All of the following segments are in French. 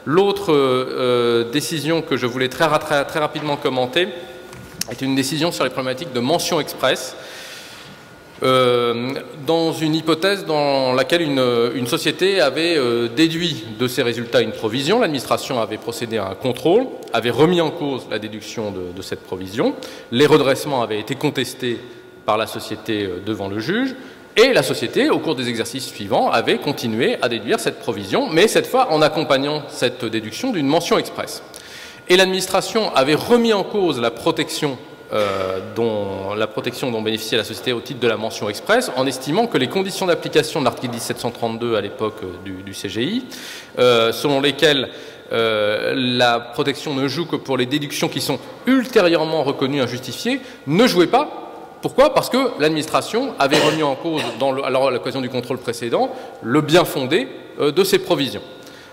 L'autre décision que je voulais très rapidement commenter est une décision sur les problématiques de mention express. Dans une hypothèse dans laquelle une société avait déduit de ses résultats une provision, l'administration avait procédé à un contrôle, avait remis en cause la déduction de cette provision, les redressements avaient été contestés par la société devant le juge, et la société, au cours des exercices suivants, avait continué à déduire cette provision, mais cette fois en accompagnant cette déduction d'une mention express. Et l'administration avait remis en cause la protection dont bénéficiait la société au titre de la mention express, en estimant que les conditions d'application de l'article 1732 à l'époque du CGI, selon lesquelles la protection ne joue que pour les déductions qui sont ultérieurement reconnues injustifiées, ne jouait pas. Pourquoi? Parce que l'administration avait remis en cause, à l'occasion du contrôle précédent, le bien fondé de ces provisions.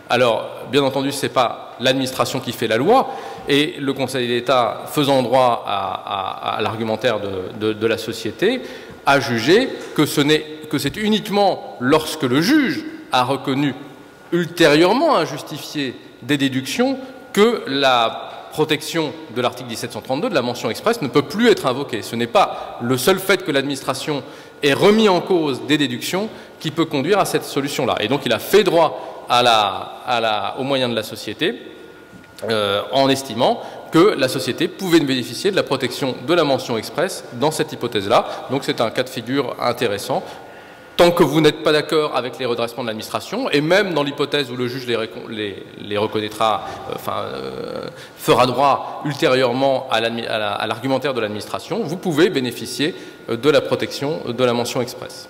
Alors, bien entendu, ce n'est pas l'administration qui fait la loi, et le Conseil d'État, faisant droit à l'argumentaire de la société, a jugé que c'est uniquement lorsque le juge a reconnu ultérieurement injustifié des déductions que la protection de l'article 1732, de la mention express, ne peut plus être invoquée. Ce n'est pas le seul fait que l'administration ait remis en cause des déductions qui peut conduire à cette solution-là. Et donc il a fait droit aux moyens de la société en estimant que la société pouvait bénéficier de la protection de la mention express dans cette hypothèse-là. Donc c'est un cas de figure intéressant. Tant que vous n'êtes pas d'accord avec les redressements de l'administration, et même dans l'hypothèse où le juge les reconnaîtra, fera droit ultérieurement à l'argumentaire de l'administration, vous pouvez bénéficier de la protection de la mention express.